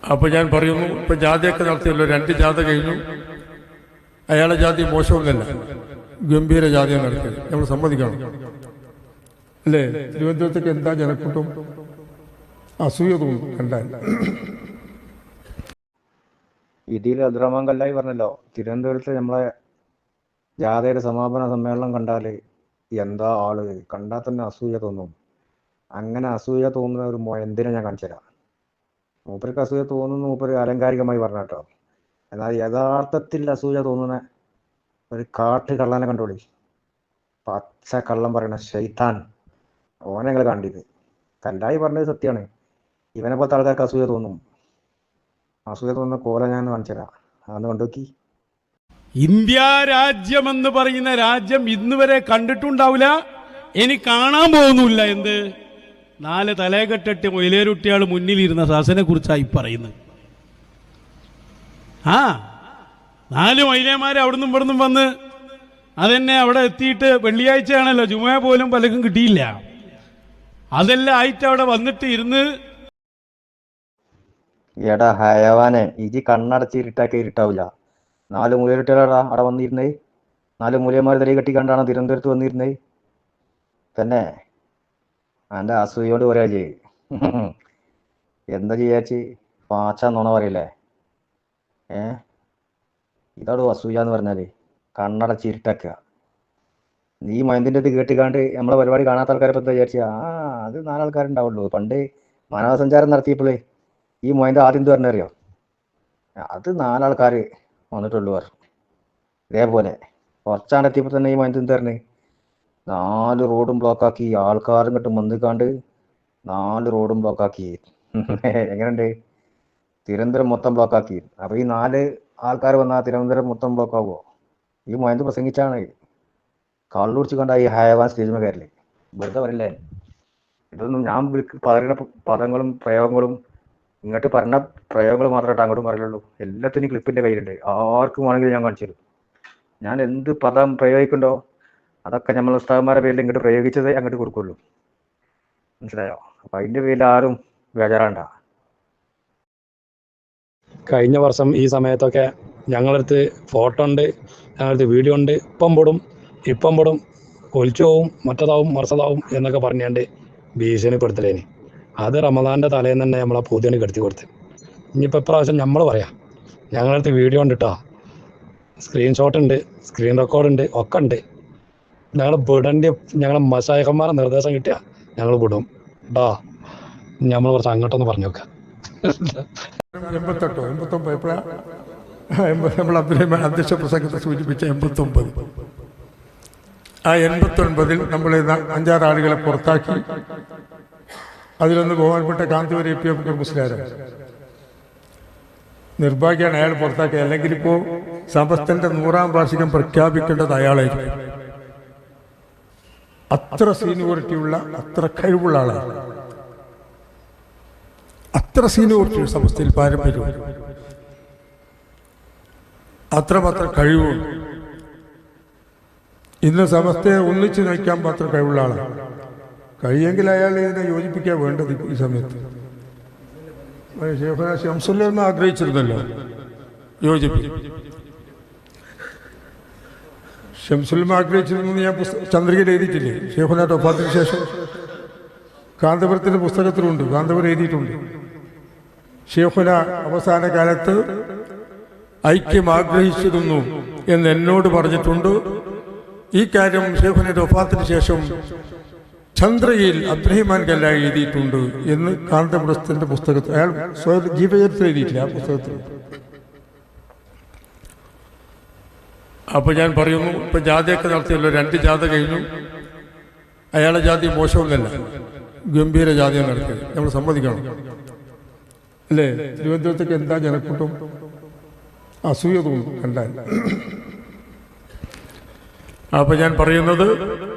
അപ്പോൾ ഞാൻ പറയുന്നു, ഇപ്പം ജാതിയൊക്കെ നടത്തിയല്ലോ, 2 ജാഥ കഴിഞ്ഞു. അയാളെ ജാതി മോശമൊന്നല്ല, ഗംഭീര ജാതിയാണ് നടത്തിയത്. നമ്മൾ സമ്മതിക്കണം അല്ലേ? തിരുവനന്തപുരത്തേക്ക് എന്താ ജനക്കൂട്ടം, അസൂയ തോന്നും കണ്ടാൽ. ഇതിൽ അബ്ദുറഹ്മാൻ കല്ലായി പറഞ്ഞല്ലോ, തിരുവനന്തപുരത്ത് നമ്മളെ ജാഥയുടെ സമാപന സമ്മേളനം കണ്ടാൽ എന്താ ആള്, കണ്ടാൽ തന്നെ അസൂയ തോന്നും. അങ്ങനെ അസൂയ തോന്നുന്ന ഒരു എന്തിനെ ഞാൻ കാണിച്ചു തരാം. മൂപ്പർക്ക് അസൂയ തോന്നുന്നു മൂപ്പര് അലങ്കാരികമായി പറഞ്ഞ കേട്ടോ. എന്നാൽ യഥാർത്ഥത്തിൽ അസൂയ തോന്നുന്ന ഒരു കാട്ട് കള്ളനെ കണ്ടോളി, പച്ച കള്ളം പറയണ ശൈത്താൻ, ഓനെ ഞങ്ങൾ കണ്ടിത്. കല്ലായി പറഞ്ഞത് സത്യമാണ്. ഇവനെ പോലത്തെ ആൾക്കാർക്ക് അസൂയ തോന്നും. അസൂയ തോന്നുന്ന കോല ഞാൻ കാണിച്ചു തരാം, അതൊന്ന് കണ്ടുനോക്കി. ഇന്ത്യ രാജ്യമെന്ന് പറയുന്ന രാജ്യം ഇന്നുവരെ കണ്ടിട്ടുണ്ടാവില്ല, ഇനി കാണാൻ പോകുന്നില്ല. എന്ത് 4 തലകെട്ടിട്ട് മൊയിലേരുട്ടിയാൾ മുന്നിലിരുന്ന സദസ്സിനെ കുറിച്ചായി പറയുന്നത്. 4 മൊയിലേമാർ അവിടുന്നും ഇവിടുന്നും വന്ന് അതെന്നെ അവിടെ എത്തിയിട്ട്, വെള്ളിയാഴ്ചയാണല്ലോ, ജുമ പോലും പലർക്കും കിട്ടിയില്ല. അതെല്ലാം ആയിട്ട് അവിടെ വന്നിട്ട് ഇരുന്ന്, എടാ ഹയവാനെ, ഇജി കണ്ണടച്ച് ഇരുട്ടാക്കി ഇരുട്ടാവില്ല. 4 മൂലയിട്ടാ അവിടെ വന്നിരുന്നേ. 4 മൂലയന്മാർ തലയിൽ കെട്ടി കണ്ടാണ് തിരുവനന്തപുരത്ത് വന്നിരുന്നേ. തന്നെ എൻ്റെ അസൂയോട് പറയാ ചെയ് എന്താ ചെയ്യാച്ച്, പാച്ച നുണ പറയില്ലേ? ഇതോട് അസൂയ എന്ന് പറഞ്ഞാല് കണ്ണടച്ച് ഇരുട്ടാക്കുക. നീ മൈന്തിൻ്റെ ഇത് കേട്ടിക്കാണ്ട് നമ്മളെ പരിപാടി കാണാത്ത ആൾക്കാരെ എന്താ വിചാരിച്ച, അത് 4 ആൾക്കാരുണ്ടാവുള്ളൂ. പണ്ട് മാനവസഞ്ചാരം നടത്തിയപ്പോഴേ ഈ മൊയിൻ്റെ ആദ്യം എന്ത് പറഞ്ഞറിയോ, അത് 4 ആൾക്കാർ വന്നിട്ടുള്ളൂ പറഞ്ഞു. ഇതേപോലെ കുറച്ചാണ്ടെത്തിയപ്പോൾ തന്നെ ഈ മൊയിൻ്റെ എന്ത് പറഞ്ഞു, 4 റോഡും ബ്ലോക്കാക്കി, ആൾക്കാരും കിട്ടും വന്നിക്കാണ്ട് 4 റോഡും ബ്ലോക്കാക്കി. എങ്ങനെയുണ്ട്? തിരുവനന്തപുരം മൊത്തം ബ്ലോക്കാക്കി. അപ്പോൾ ഈ 4 ആൾക്കാർ വന്നാൽ തിരുവനന്തപുരം മൊത്തം ബ്ലോക്കാവുമോ? ഈ മൊയിൻ്റെ പ്രസംഗിച്ചാണ്. കള്ളുടിച്ച് കണ്ട ഈ ഹയവാൻ സ്റ്റേജിൽ കയറില്ലേ, വെറുതെ പറയില്ലേ. ഇതൊന്നും ഞാൻ പറയുന്ന പദങ്ങളും പ്രയോഗങ്ങളും ഇങ്ങോട്ട് പറഞ്ഞ പ്രയോഗങ്ങൾ മാത്രമായിട്ട് അങ്ങോട്ടും പറയുള്ളൂ. എല്ലാത്തിനും ക്ലിപ്പിൻ്റെ കയ്യിലുണ്ട്, ആർക്കും വേണമെങ്കിലും ഞാൻ കാണിച്ചു തരും. ഞാൻ എന്ത് പദം പ്രയോഗിക്കുന്നുണ്ടോ അതൊക്കെ നമ്മൾ ഉസ്താദന്മാരുടെ പേരിൽ ഇങ്ങോട്ട് പ്രയോഗിച്ചതേ അങ്ങോട്ട് കൊടുക്കുള്ളൂ. മനസ്സിലായോ? അപ്പം അതിൻ്റെ പേരിൽ ആരും ബേജാറാണ്ട. കഴിഞ്ഞ വർഷം ഈ സമയത്തൊക്കെ ഞങ്ങളടുത്ത് ഫോട്ടോ ഉണ്ട്, ഞങ്ങളടുത്ത് വീഡിയോ ഉണ്ട്, ഇപ്പം പൊടും ഒലിച്ചു പോവും, മറ്റതാവും മറിച്ചതാവും എന്നൊക്കെ പറഞ്ഞാണ്ട് ഭീഷണിപ്പെടുത്തലേന്. അത് റമദാൻ്റെ തലേന്ന് തന്നെ നമ്മളെ പൂതിയാണ് കെടുത്തി കൊടുത്ത്. ഇനിയിപ്പോൾ ഇപ്രാവശ്യം നമ്മൾ പറയാം, ഞങ്ങളടുത്ത് വീഡിയോ ഉണ്ട് കേട്ടോ, സ്ക്രീൻഷോട്ട് ഉണ്ട്, സ്ക്രീൻ റെക്കോർഡ് ഉണ്ട്, ഒക്കെ ഉണ്ട്. ഞങ്ങൾ വിടേണ്ട, ഞങ്ങളെ മശായഖന്മാരെ നിർദ്ദേശം കിട്ടിയ ഞങ്ങൾ വിടും കേട്ടോ. നമ്മൾ കുറച്ച് അങ്ങോട്ടൊന്ന് പറഞ്ഞു നോക്കാം. 88 89 എപ്പോഴാണ് നമ്മൾ അബ്ദുറഹ്മാൻ അധ്യക്ഷ പ്രസംഗത്തെ സൂചിപ്പിച്ച 89. ആ 89-ൽ നമ്മൾ 5-6 ആളുകളെ പുറത്താക്കി. അതിലൊന്ന് ബഹുമാനപ്പെട്ട കാന്തപുരം എ പി അബൂബക്കർ മുസ്ലിയാരാണ്. നിർഭാഗ്യമാണ് അയാൾ പുറത്താക്കി. അല്ലെങ്കിൽ ഇപ്പോൾ സമസ്തന്റെ 100ാം വാർഷികം പ്രഖ്യാപിക്കേണ്ടത് അയാളായിരിക്കും. അത്ര സീനിയോറിറ്റിയുള്ള, അത്ര കഴിവുള്ള ആളാണ്. അത്ര സീനിയോറിറ്റി സമസ്തയിൽ പാരമ്പര്യവും അത്രമാത്രം കഴിവും. ഇന്ന് സമസ്തയെ ഒന്നിച്ച് നയിക്കാൻ മാത്രം കഴിവുള്ള ആളാണ്. കഴിയെങ്കിൽ അയാൾ ഇതിനെ യോജിപ്പിക്കാൻ വേണ്ടത് ഈ സമയത്ത്. ശൈഖുനാ ശംസുൽ ആഗ്രഹിച്ചിരുന്നല്ലോ യോജിപ്പിക്കും. ഷംസുൽ ആഗ്രഹിച്ചിരുന്നു. ഞാൻ ചന്ദ്രികയിൽ എഴുതിയിട്ടില്ലേ, ശൈഖുനാന്റെ വഫാത്തിന് ശേഷം കാന്തപുരത്തിൻ്റെ പുസ്തകത്തിലുണ്ട്, കാന്തപുരം എഴുതിയിട്ടുണ്ട്. ശൈഖുന അവസാന കാലത്ത് ഐക്യം ആഗ്രഹിച്ചിരുന്നു എന്ന് എന്നോട് പറഞ്ഞിട്ടുണ്ട്. ഈ കാര്യം ശൈഖുനയുടെ വഫാത്തിന് ശേഷം ചന്ദ്രയിൽ അബ്ദുറഹ്മാൻ കല്ലായി എഴുതിയിട്ടുണ്ട് എന്ന് കാന്തപുരത്തിൻ്റെ പുസ്തകത്തിൽ, അയാൾ സ്വയം ജീവചരിത്രം എഴുതിയിട്ടില്ല, ആ പുസ്തകത്തിൽ. അപ്പോൾ ഞാൻ പറയുന്നു, ഇപ്പം ജാതിയൊക്കെ നടത്തിയല്ലോ, 2 ജാഥ കഴിഞ്ഞു. അയാളെ ജാതി മോശമൊന്നല്ല, ഗംഭീര ജാതിയാണ് നടത്തിയത്. നമ്മൾ സമ്മതിക്കണം അല്ലേ? തിരുവനന്തപുരത്തേക്ക് എന്താ ജനക്കൂട്ടം, അസൂയ തോന്നും കണ്ടാൽ. അപ്പോൾ ഞാൻ പറയുന്നത്,